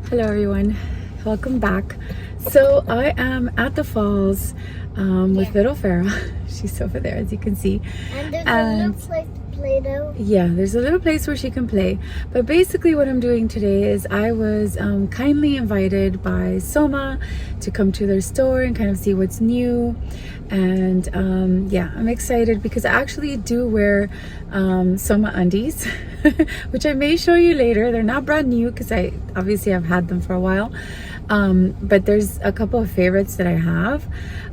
Hello everyone, welcome back. So I am at the falls with little Farah. She's over there, as you can see. And there's a little place to play though. Yeah, there's a little place where she can play. But basically what I'm doing today is I was kindly invited by Soma to come to their store and kind of see what's new. And yeah, I'm excited because I actually do wear Soma undies, which I may show you later. They're not brand new because obviously I've had them for a while. But there's a couple of favorites that I have.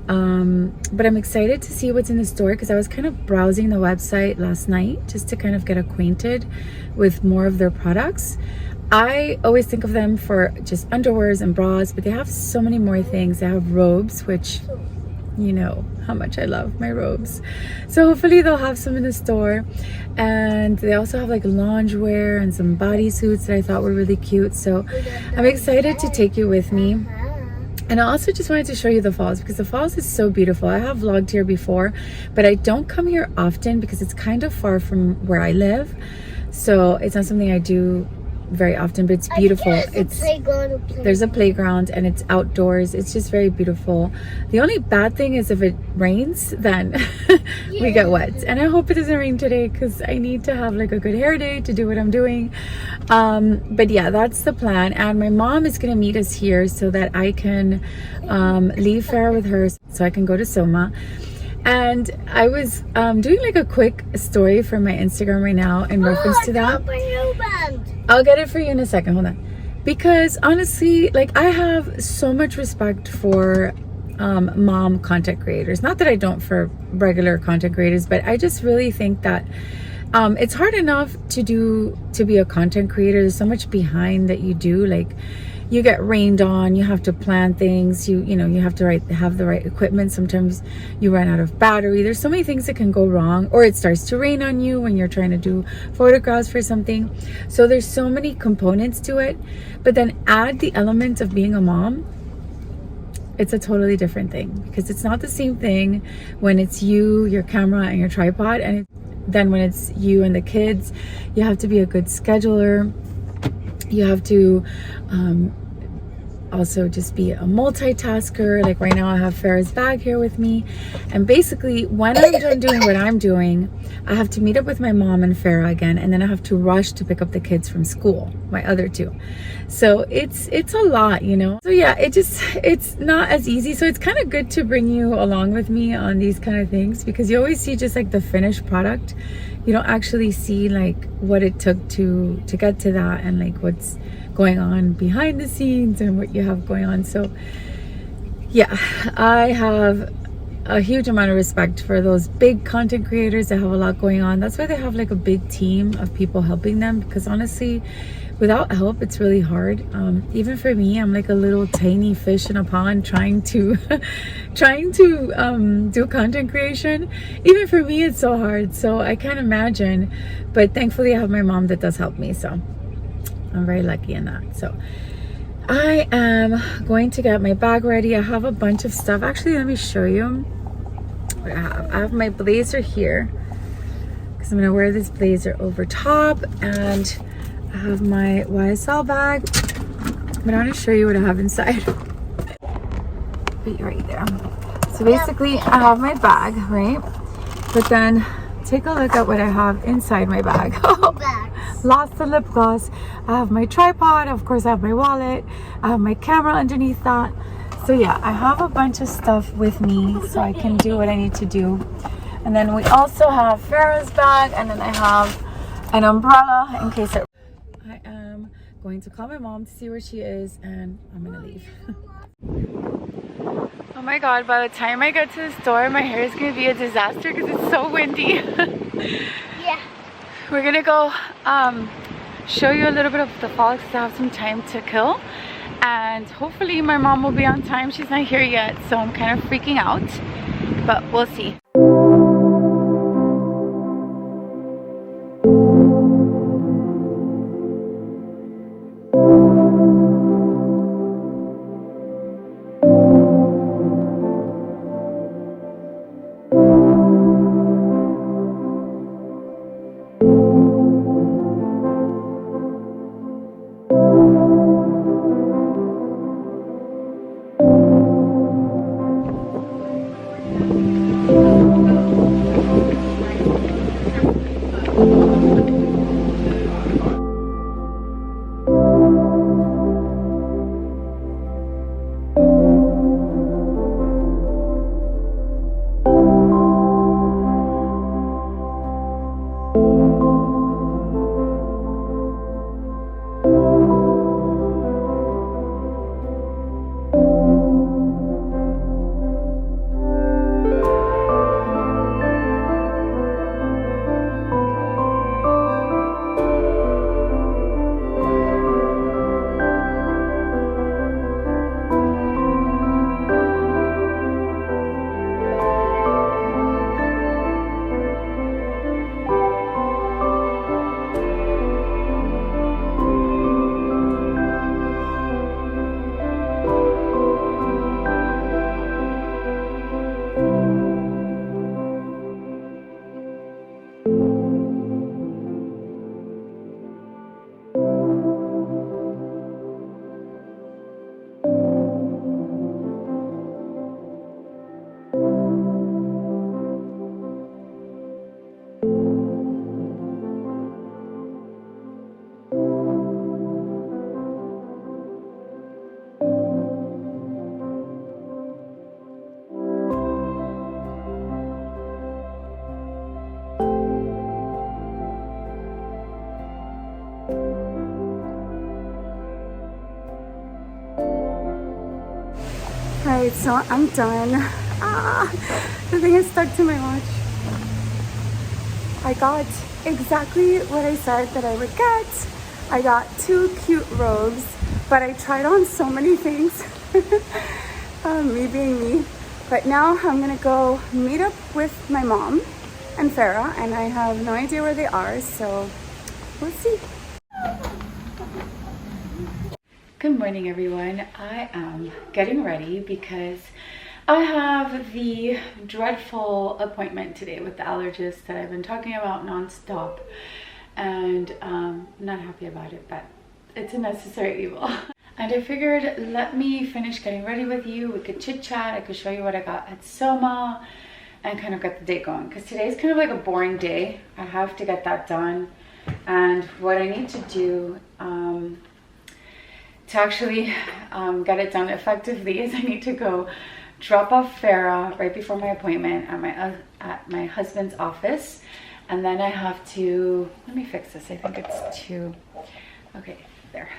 But I'm excited to see what's in the store because I was kind of browsing the website last night just to kind of get acquainted with more of their products. I always think of them for just underwears and bras, but they have so many more things. They have robes, which you know how much I love my robes. So hopefully they'll have some in the store. And they also have like loungewear and some bodysuits that I thought were really cute. So I'm excited to take you with me. And I also just wanted to show you the falls because the falls is so beautiful. I have vlogged here before, but I don't come here often because it's kind of far from where I live. So it's not something I do very often, but it's beautiful. There's a playground and it's outdoors. It's just very beautiful. The only bad thing is if it rains, then we get wet. And I hope it doesn't rain today because I need to have like a good hair day to do what I'm doing. But yeah, that's the plan. And my mom is gonna meet us here so that I can leave Farah with her so I can go to Soma. And I was doing like a quick story for my Instagram right now in reference to that. I'll get it for you in a second, hold on. Because honestly, like I have so much respect for mom content creators. Not that I don't for regular content creators, but I just really think that it's hard enough to be a content creator. There's so much behind that you do, like you get rained on, you have to plan things, you know, you have to have the right equipment. Sometimes you run out of battery. There's so many things that can go wrong, or it starts to rain on you when you're trying to do photographs for something. So there's so many components to it, but then add the element of being a mom. It's a totally different thing because it's not the same thing when it's you, your camera and your tripod, and then when it's you and the kids. You have to be a good scheduler. You have to also just be a multitasker. Like right now I have Farah's bag here with me, and basically when I'm done doing what I'm doing, I have to meet up with my mom and Farah again, and then I have to rush to pick up the kids from school, my other two. So it's a lot, you know. So yeah, it's not as easy. So it's kind of good to bring you along with me on these kind of things because you always see just like the finished product. You don't actually see like what it took to get to that, and like what's going on behind the scenes and what you have going on. So yeah, I have a huge amount of respect for those big content creators that have a lot going on. That's why they have like a big team of people helping them, because honestly, without help, it's really hard. Even for me, I'm like a little tiny fish in a pond trying to do content creation. Even for me, it's so hard. So I can't imagine. But thankfully, I have my mom that does help me. So I'm very lucky in that. So I am going to get my bag ready. I have a bunch of stuff. Actually, let me show you what I have. I have my blazer here because I'm gonna wear this blazer over top, and I have my YSL bag, but I want to show you what I have inside. Be right there. So basically I have my bag, right? But then take a look at what I have inside my bag. Lost the lip gloss. I have my tripod, of course I have my wallet, I have my camera underneath that. So yeah, I have a bunch of stuff with me so I can do what I need to do. And then we also have Farah's bag, and then I have an umbrella in case it... I am going to call my mom to see where she is, and I'm gonna leave. Oh my god, by the time I get to the store, my hair is gonna be a disaster because it's so windy. Yeah. We're gonna go show you a little bit of the falls because I have some time to kill, and hopefully my mom will be on time. She's not here yet, so I'm kind of freaking out, but we'll see. So I'm done. Ah, the thing is stuck to my watch. I got exactly what I said that I would get. I got 2 cute robes, but I tried on so many things. Me being me. But now I'm gonna go meet up with my mom and Farah, and I have no idea where they are, so we'll see. Good morning, everyone. I am getting ready because I have the dreadful appointment today with the allergist that I've been talking about nonstop, and I'm not happy about it, but it's a necessary evil. And I figured, let me finish getting ready with you. We could chit chat. I could show you what I got at Soma and kind of get the day going, because today's kind of like a boring day. I have to get that done, and what I need to do to actually get it done effectively is I need to go drop off Farah right before my appointment at my husband's office, and then I have to, let me fix this, I think it's 2, okay, there.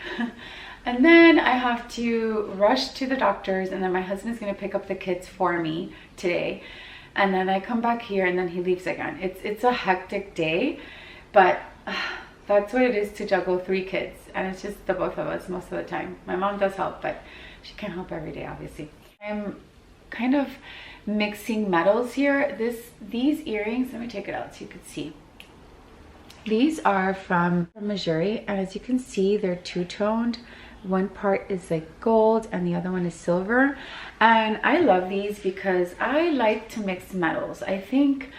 And then I have to rush to the doctor's, and then my husband's gonna pick up the kids for me today, and then I come back here, and then he leaves again. It's a hectic day, but that's what it is to juggle 3 kids, and it's just the both of us most of the time. My mom does help, but she can't help every day, obviously. I'm kind of mixing metals here. These earrings, let me take it out so you can see. These are from Missouri, and as you can see, they're two-toned. One part is like gold and the other one is silver, and I love these because I like to mix metals. I think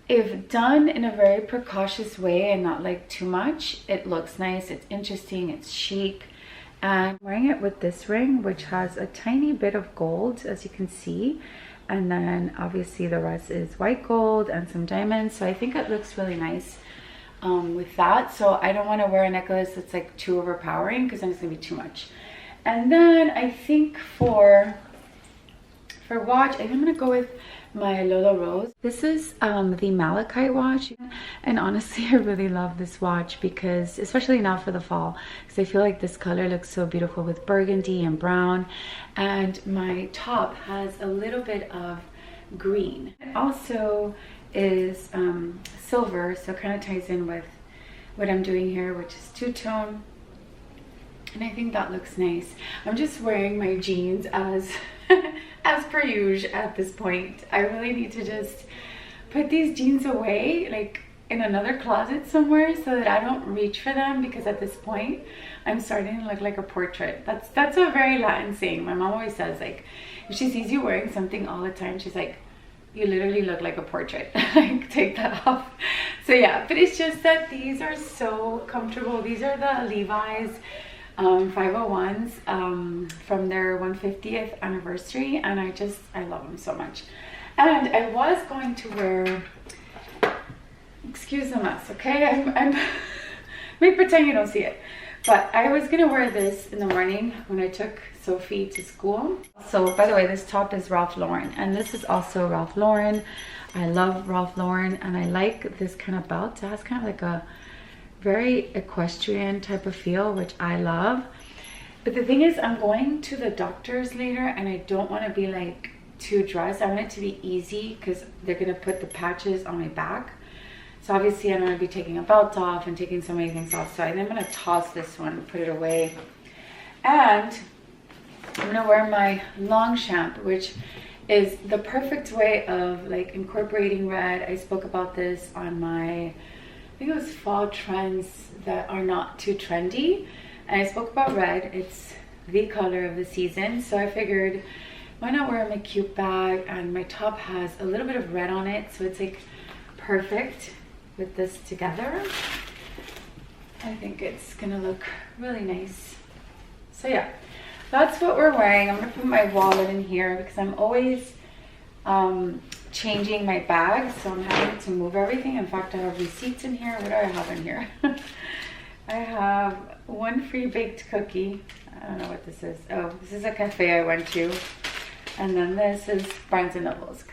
if done in a very precautious way and not like too much, it looks nice, it's interesting, it's chic. And I'm wearing it with this ring, which has a tiny bit of gold, as you can see, and then obviously the rest is white gold and some diamonds, so I think it looks really nice with that. So I don't want to wear a necklace that's like too overpowering, because then it's gonna be too much. And then I think for watch, I think I'm gonna go with my Lola Rose. This is the malachite watch, and honestly I really love this watch, because especially now for the fall, because I feel like this color looks so beautiful with burgundy and brown, and my top has a little bit of green. It also is silver, so it kind of ties in with what I'm doing here, which is two-tone, and I think that looks nice. I'm just wearing my jeans as as per usual at this point. I really need to just put these jeans away, like in another closet somewhere, so that I don't reach for them, because at this point I'm starting to look like a portrait. That's a very Latin saying. My mom always says, like, if she sees you wearing something all the time, she's like, you literally look like a portrait. Like, take that off. So yeah, but it's just that these are so comfortable. These are the Levi's 501s from their 150th anniversary, and I love them so much. And I was going to wear, excuse the mess, okay? I'm let me pretend you don't see it. But I was gonna wear this in the morning when I took Sophie to school. So by the way, this top is Ralph Lauren, and this is also Ralph Lauren. I love Ralph Lauren, and I like this kind of belt. It has kind of like a very equestrian type of feel, which I love. But the thing is, I'm going to the doctor's later, and I don't want to be like too dressed. I want it to be easy, because they're gonna put the patches on my back. So obviously I'm going to be taking a belt off and taking so many things off. So I'm going to toss this one, put it away. And I'm going to wear my Longchamp, which is the perfect way of like incorporating red. I spoke about this on my, I think it was fall trends that are not too trendy. And I spoke about red. It's the color of the season. So I figured, why not wear my cute bag? And my top has a little bit of red on it. So it's like perfect with this together. I think it's gonna look really nice. So yeah, that's what we're wearing. I'm gonna put my wallet in here, because I'm always changing my bag, so I'm having to move everything. In fact, I have receipts in here. What do I have in here? I have one free baked cookie. I don't know what this is. Oh, this is a cafe I went to. And then this is Barnes & Noble's,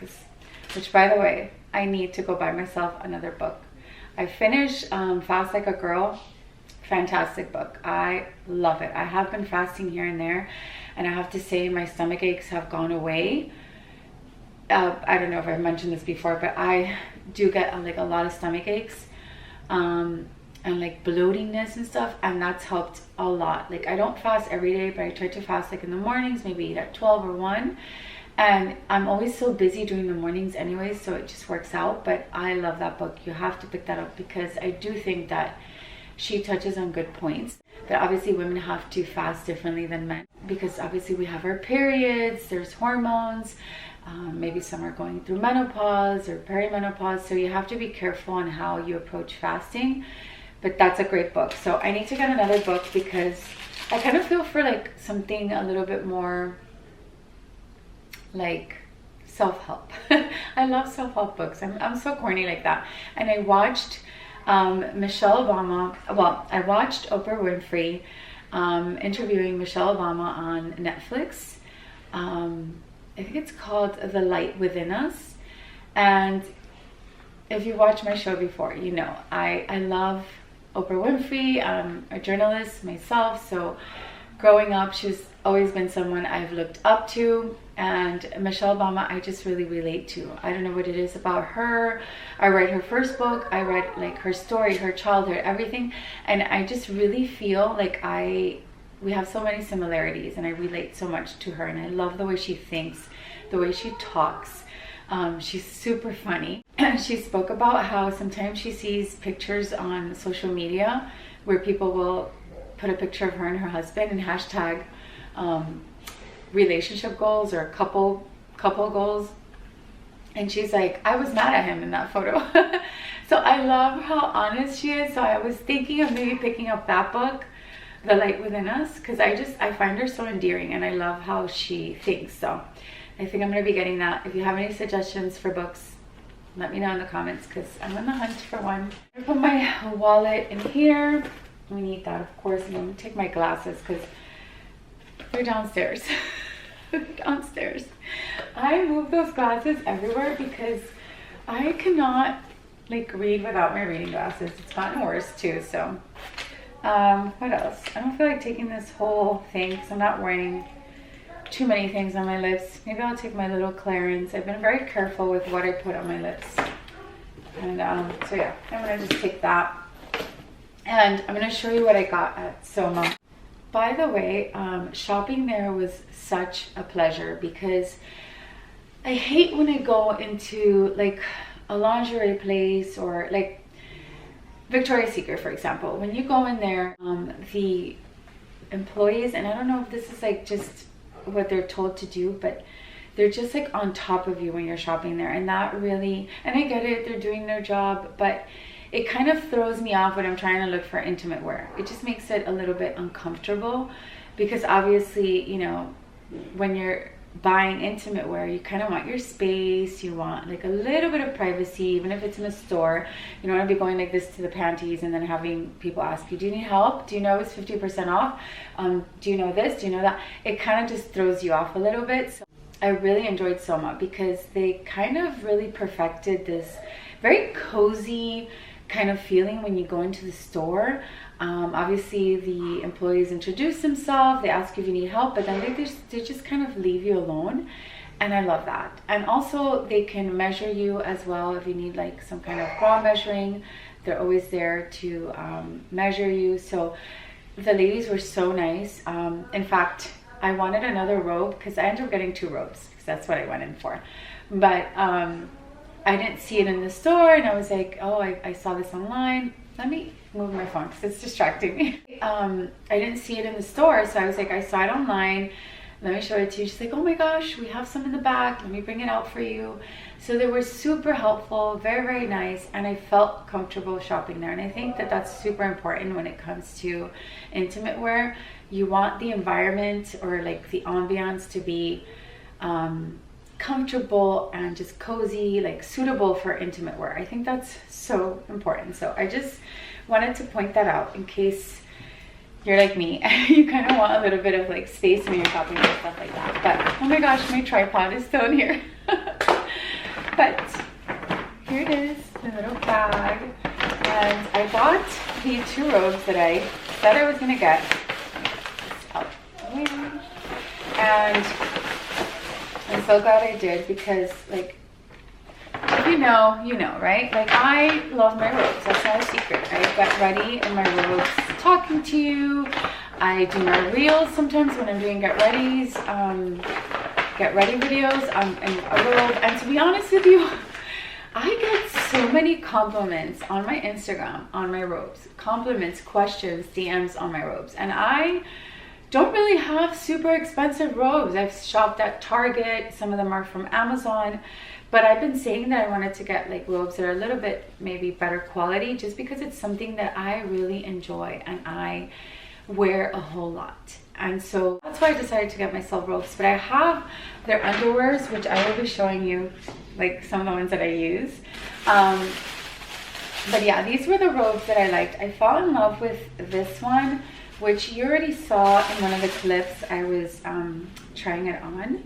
which, by the way, I need to go buy myself another book. I finished Fast Like a Girl. Fantastic book. I love it. I have been fasting here and there, and I have to say my stomach aches have gone away. I don't know if I've mentioned this before, but I do get like a lot of stomach aches and like bloatingness and stuff, and that's helped a lot. Like I don't fast every day, but I try to fast like in the mornings, maybe eat at 12 or 1, and I'm always so busy during the mornings anyway, so it just works out. But I love that book. You have to pick that up because I do think that she touches on good points. But obviously women have to fast differently than men, because obviously we have our periods, there's hormones, maybe some are going through menopause or perimenopause, so you have to be careful on how you approach fasting. But that's a great book. So I need to get another book because I kind of feel for like something a little bit more like self-help. I love self-help books. I'm so corny like that. And I watched Michelle Obama, well, I watched Oprah Winfrey interviewing Michelle Obama on Netflix. I think it's called The Light Within Us. And if you watched my show before, you know, I love Oprah Winfrey. I'm a journalist myself, so growing up, she's always been someone I've looked up to. And Michelle Obama, I just really relate to. I don't know what it is about her. I read her first book. I read like her story, her childhood, everything. And I just really feel like we have so many similarities, and I relate so much to her. And I love the way she thinks, the way she talks. She's super funny. She spoke about how sometimes she sees pictures on social media where people will put a picture of her and her husband and hashtag relationship goals or couple goals, and she's like, I was mad at him in that photo. So I love how honest she is. So I was thinking of maybe picking up that book, The Light Within Us, because I find her so endearing, and I love how she thinks. So I think I'm going to be getting that. If you have any suggestions for books, let me know in the comments, because I'm on the hunt for one. I put my wallet in here. We need that, of course. And I'm going to take my glasses because they're downstairs. Downstairs. I move those glasses everywhere because I cannot like read without my reading glasses. It's gotten worse too. So what else? I don't feel like taking this whole thing because I'm not wearing too many things on my lips. Maybe I'll take my little Clarins. I've been very careful with what I put on my lips. And so yeah, I'm gonna just take that. And I'm gonna show you what I got at Soma. By the way, shopping there was such a pleasure because I hate when I go into like a lingerie place or like Victoria's Secret, for example. When you go in there, the employees, and I don't know if this is like just what they're told to do, but they're just like on top of you when you're shopping there. And that really, and I get it, they're doing their job, but it kind of throws me off when I'm trying to look for intimate wear. It just makes it a little bit uncomfortable because obviously, you know, when you're buying intimate wear, you kind of want your space, you want like a little bit of privacy, even if it's in a store. You don't want to be going like this to the panties and then having people ask you, do you need help? Do you know it's 50% off? Do you know this? Do you know that? It kind of just throws you off a little bit. So I really enjoyed Soma because they kind of really perfected this very cozy kind of feeling when you go into the store. Obviously the employees introduce themselves, they ask you if you need help, but then they just kind of leave you alone, and I love that. And also they can measure you as well if you need like some kind of bra measuring. They're always there to measure you. So the ladies were so nice. In fact, I wanted another robe because I ended up getting 2 robes because that's what I went in for, but I didn't see it in the store, and I was like, oh, I saw this online. Let me move my phone because it's distracting me. I didn't see it in the store, so I was like, I saw it online. Let me show it to you. She's like, oh my gosh, we have some in the back. Let me bring it out for you. So they were super helpful, very, very nice, and I felt comfortable shopping there. And I think that that's super important when it comes to intimate wear. You want the environment or like the ambiance to be comfortable and just cozy, like suitable for intimate wear. I think that's so important. So I just wanted to point that out in case you're like me, you kind of want a little bit of like space when you're shopping and stuff like that. But oh my gosh, my tripod is still in here. But here it is, the little bag. And I bought the 2 robes that I said I was gonna get. And I'm so glad I did, because like, if you know, you know, right? Like, I love my robes. That's not a secret. I get ready in my robes talking to you. I do my reels sometimes when I'm doing get ready videos in a robe. And to be honest with you, I get so many compliments on my Instagram on my robes. Compliments, questions, DMs on my robes. And I don't really have super expensive robes. I've shopped at Target. Some of them are from Amazon. But I've been saying that I wanted to get like robes that are a little bit maybe better quality, just because it's something that I really enjoy and I wear a whole lot. And so that's why I decided to get myself robes. But I have their underwears, which I will be showing you, like some of the ones that I use. But yeah, these were the robes that I liked. I fell in love with this one, which you already saw in one of the clips. I was trying it on.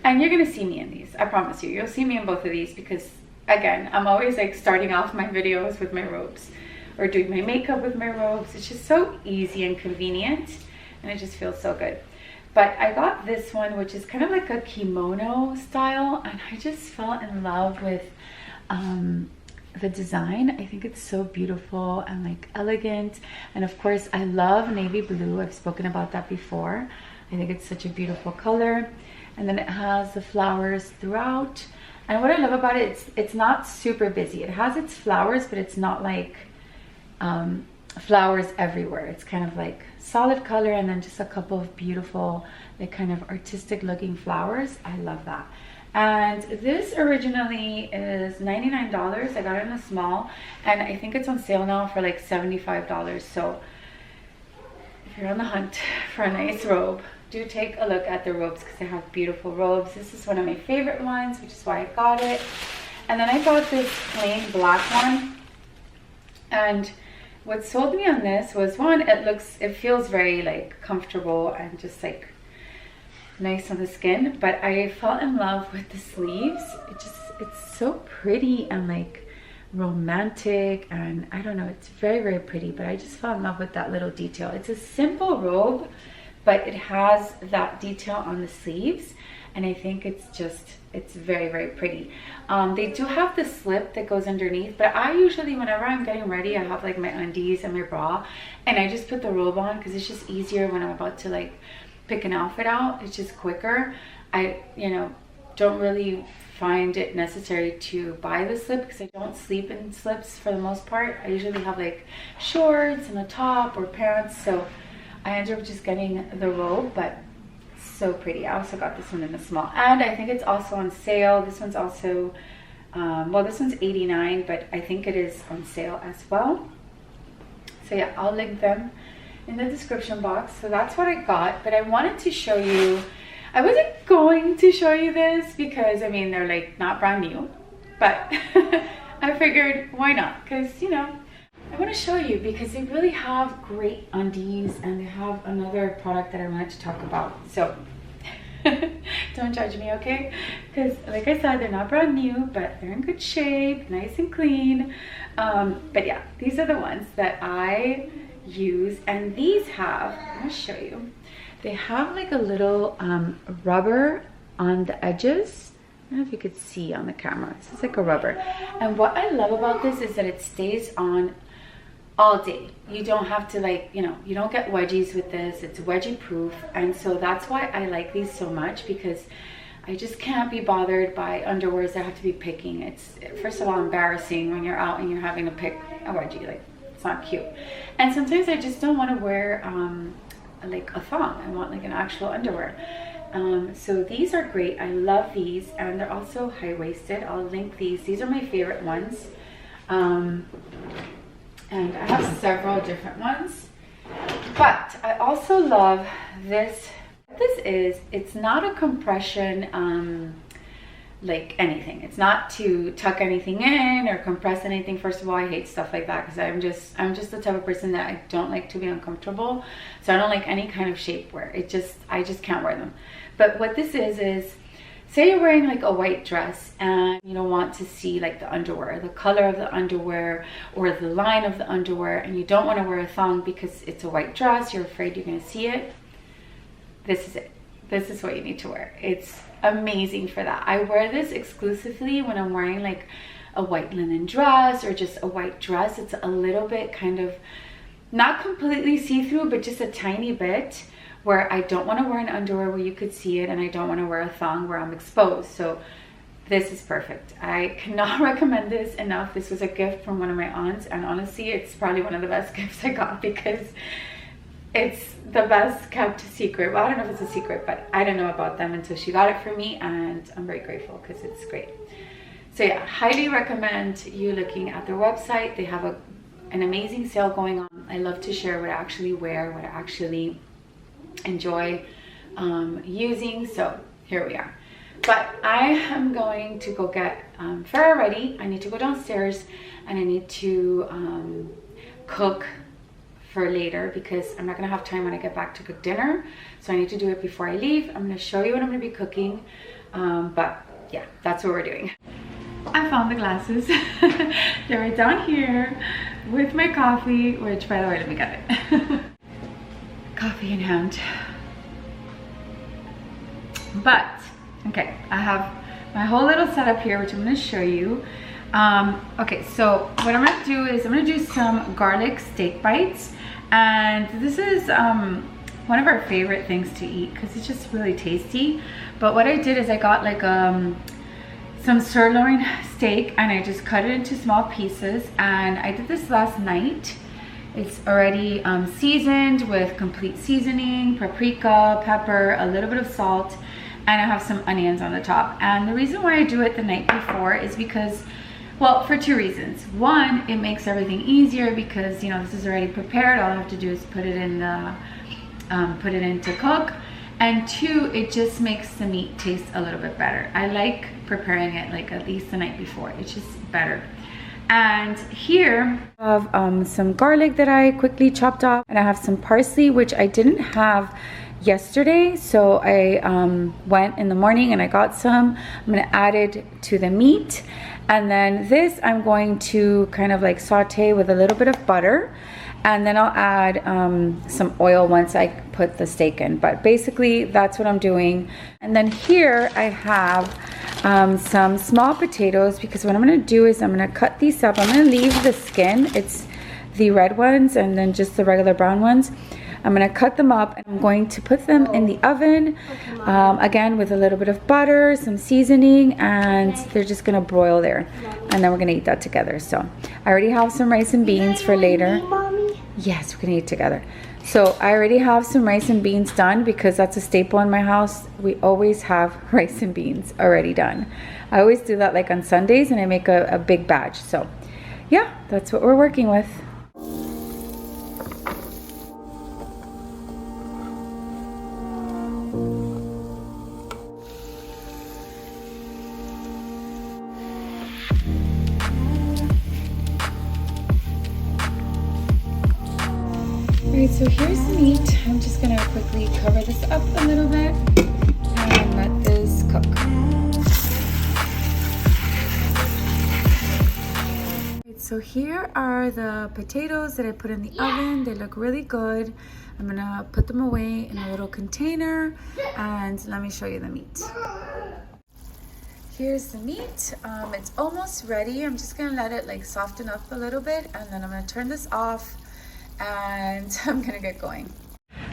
And you're gonna see me in these, I promise you. You'll see me in both of these, because again, I'm always like starting off my videos with my robes or doing my makeup with my robes. It's just so easy and convenient, and it just feels so good. But I got this one, which is kind of like a kimono style, and I just fell in love with the design. I think it's so beautiful and like elegant. And of course, I love navy blue. I've spoken about that before. I think it's such a beautiful color. And then it has the flowers throughout. And what I love about it, it's not super busy. It has its flowers, but it's not like flowers everywhere. It's kind of like solid color and then just a couple of beautiful, like kind of artistic looking flowers. I love that. And this originally is $99. I got it in a small, and I think it's on sale now for like $75. So if you're on the hunt for a nice robe, do take a look at the robes, because they have beautiful robes. This is one of my favorite ones, which is why I got it. And then I got this plain black one. And what sold me on this was, one, it feels very like comfortable and just like nice on the skin. But I fell in love with the sleeves. It's so pretty and like romantic, and I don't know, it's very, very pretty. But I just fell in love with that little detail. It's a simple robe, but it has that detail on the sleeves, and I think it's very, very pretty. They do have the slip that goes underneath, but I usually, whenever I'm getting ready, I have like my undies and my bra, and I just put the robe on, because it's just easier when I'm about to like pick an outfit out. It's just quicker. I, don't really find it necessary to buy the slip, because I don't sleep in slips for the most part. I usually have like shorts and a top or pants, so I ended up just getting the robe. But so pretty. I also got this one in a small, and I think it's also on sale. This one's also well, this one's $89, but I think it is on sale as well. So yeah, I'll link them in the description box. So that's what I got. But I wanted to show you, I wasn't going to show you this because I mean, they're like not brand new, but I figured why not, because I want to show you, because they really have great undies, and they have another product that I wanted to talk about. So don't judge me, okay? Because like I said, they're not brand new, but they're in good shape, nice and clean. But yeah, these are the ones that I use, and these have, I'm gonna show you, they have like a little rubber on the edges. I don't know if you could see on the camera. This is like a rubber, and what I love about this is that it stays on all day. You don't have to like, you don't get wedgies with this. It's wedgie proof, and so that's why I like these so much, because I just can't be bothered by underwears that have to be picking. It's first of all embarrassing when you're out and you're having to pick a wedgie. Like, it's not cute. And sometimes I just don't want to wear like a thong. I want like an actual underwear. So these are great. I love these, and they're also high-waisted. I'll link these. These are my favorite ones. And I have several different ones, but I also love this. What this is, it's not a compression like anything. It's not to tuck anything in or compress anything. First of all, I hate stuff like that, because I'm just the type of person that I don't like to be uncomfortable. So I don't like any kind of shapewear. I just can't wear them. But what this is say you're wearing like a white dress and you don't want to see like the underwear, the color of the underwear or the line of the underwear, and you don't want to wear a thong because it's a white dress, you're afraid you're going to see it. This is it. this is what you need to wear. It's amazing for that. I wear this exclusively when I'm wearing like a white linen dress or just a white dress. It's a little bit kind of not completely see-through, but just a tiny bit, where I don't want to wear an underwear where you could see it, and I don't want to wear a thong where I'm exposed. So this is perfect. I cannot recommend this enough. This was a gift from one of my aunts, and honestly, it's probably one of the best gifts I got, because it's the best kept secret. Well, I don't know if it's a secret, but I didn't know about them until she got it for me, and I'm very grateful because it's great. So yeah, highly recommend you looking at their website. They have an amazing sale going on. I love to share what I actually wear, what I actually enjoy using. So here we are. But I am going to go get Farrah ready. I need to go downstairs and I need to cook for later, because I'm not gonna have time when I get back to cook dinner. So I need to do it before I leave. I'm gonna show you what I'm gonna be cooking. But yeah, that's what we're doing. I found the glasses. They're right down here with my coffee, which, by the way, let me get it. Coffee in hand. But, okay, I have my whole little setup here, which I'm gonna show you. Okay, so what I'm gonna do is I'm gonna do some garlic steak bites. And this is one of our favorite things to eat because it's just really tasty. But what I did is I got like some sirloin steak, and I just cut it into small pieces, and I did this last night. It's already seasoned with complete seasoning, paprika, pepper, a little bit of salt, and I have some onions on the top. And the reason why I do it the night before is because, well, for two reasons. One, it makes everything easier because, you know, this is already prepared. All I have to do is put it in to cook. And two, it just makes the meat taste a little bit better. I like preparing it like at least the night before. It's just better. And here I have some garlic that I quickly chopped off, and I have some parsley, which I didn't have yesterday. So I went in the morning and I got some. I'm gonna add it to the meat. And then this I'm going to kind of like saute with a little bit of butter. And then I'll add some oil once I put the steak in. But basically, that's what I'm doing. And then here I have some small potatoes, because what I'm gonna do is I'm gonna cut these up. I'm gonna leave the skin. It's the red ones and then just the regular brown ones. I'm gonna cut them up and I'm going to put them in the oven, again with a little bit of butter, some seasoning, and they're just gonna broil there. And then we're gonna eat that together. So I already have some rice and beans for later. Yes, we're gonna eat together. So I already have some rice and beans done because that's a staple in my house. We always have rice and beans already done. I always do that like on Sundays, and I make a big batch. So yeah, that's what we're working with. Alright, so here's the meat. I'm just gonna quickly cover this up a little bit and let this cook. Right, so here are the potatoes that I put in the oven. They look really good. I'm gonna put them away in a little container, and let me show you the meat. Here's the meat. It's almost ready. I'm just gonna let it like soften up a little bit, and then I'm gonna turn this off and I'm gonna get going.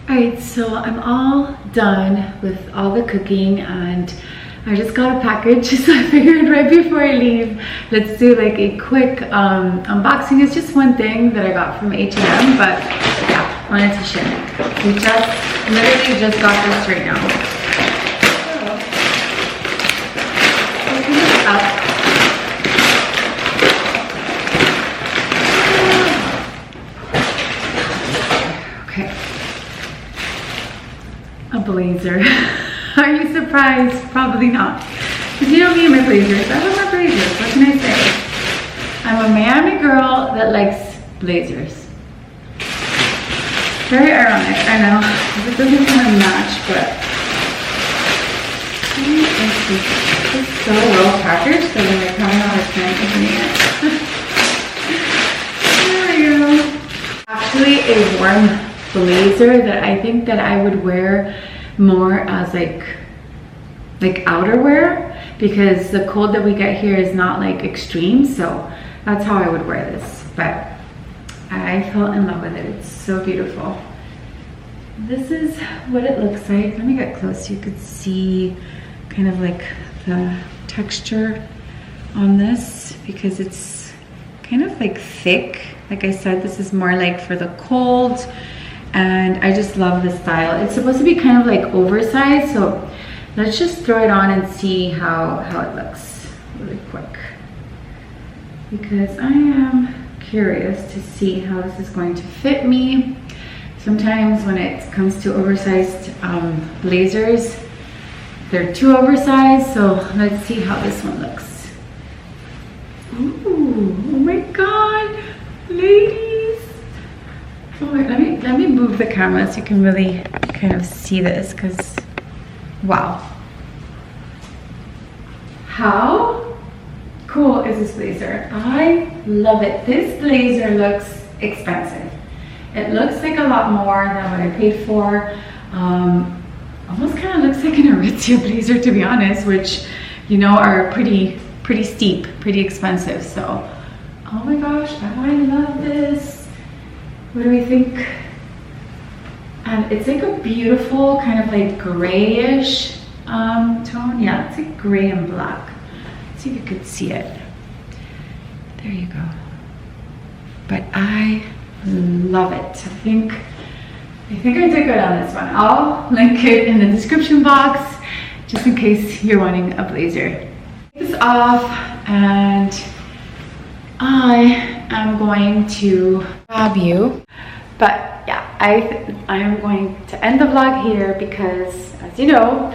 All right, so I'm all done with all the cooking, and I just got a package, so I figured right before I leave, let's do like a quick unboxing. It's just one thing that I got from H&M, but yeah, wanted to share. We literally just got this right now. So, open this up. A blazer. Are you surprised? Probably not. Because you know me and my blazers. I love my blazers. What can I say? I'm a Miami girl that likes blazers. Very ironic, I know. It doesn't kind of match, but it's so well packaged that I'm like having a hard time opening it. There we go. Actually, a warm blazer that I think that I would wear more as like outerwear, because the cold that we get here is not like extreme. So that's how I would wear this, but I fell in love with it. It's so beautiful. This is what it looks like. Let me get close so you could see kind of like the texture on this, because it's kind of like thick. Like I said, this is more like for the cold, and I just love the style. It's supposed to be kind of like oversized, so let's just throw it on and see how it looks really quick, because I am curious to see how this is going to fit me. Sometimes when it comes to oversized blazers, they're too oversized, so let's see how this one looks. Ooh, oh my God, ladies. Oh, wait, let me move the camera so you can really kind of see this, because wow. How cool is this blazer? I love it. This blazer looks expensive. It looks like a lot more than what I paid for. Almost kind of looks like an Aritzia blazer, to be honest, which, you know, are pretty steep, pretty expensive. So, oh my gosh, I love this. What do we think? And it's like a beautiful kind of like grayish tone. Yeah, it's like gray and black. Let's see if you could see it. There you go. But I love it. I think I did good on this one. I'll link it in the description box just in case you're wanting a blazer. Take this off, and I am going to grab you. But yeah, I am going to end the vlog here because, as you know,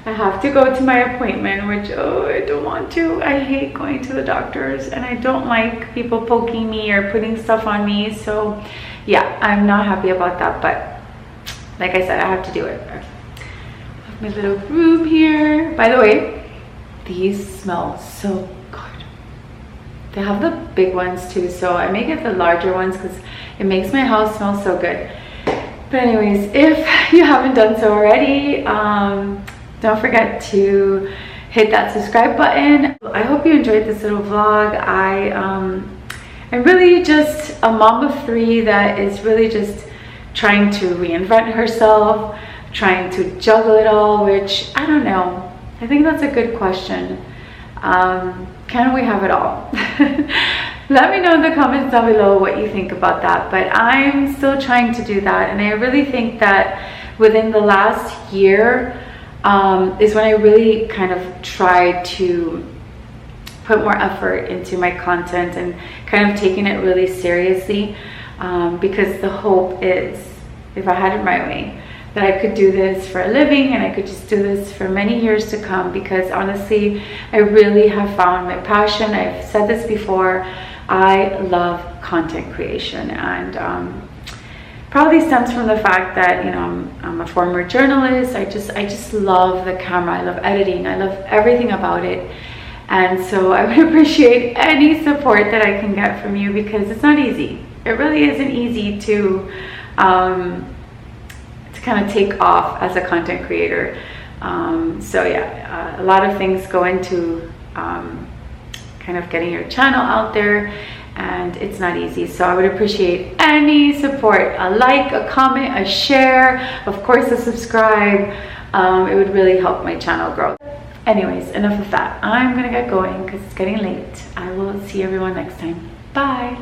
I have to go to my appointment, which, oh, I don't want to. I hate going to the doctors, and I don't like people poking me or putting stuff on me. So yeah, I'm not happy about that, but like I said, I have to do it. I have my little room here. By the way, these smell so good. They have the big ones too, so I may get the larger ones because it makes my house smell so good. But anyways, if you haven't done so already, don't forget to hit that subscribe button. I hope you enjoyed this little vlog. I'm really just a mom of 3 that is really just trying to reinvent herself, trying to juggle it all, which I don't know. I think that's a good question. Can we have it all? Let me know in the comments down below what you think about that. But I'm still trying to do that, and I really think that within the last year, is when I really kind of tried to put more effort into my content and kind of taking it really seriously, because the hope is, if I had it my way, that I could do this for a living and I could just do this for many years to come, because honestly, I really have found my passion. I've said this before, I love content creation, and probably stems from the fact that, you know, I'm a former journalist. I just love the camera. I love editing. I love everything about it. And so I would appreciate any support that I can get from you, because it's not easy. It really isn't easy to kind of take off as a content creator. So yeah, a lot of things go into kind of getting your channel out there, and it's not easy. So I would appreciate any support, a like, a comment, a share, of course a subscribe. It would really help my channel grow. Anyways, enough of that. I'm gonna get going because it's getting late. I will see everyone next time. Bye.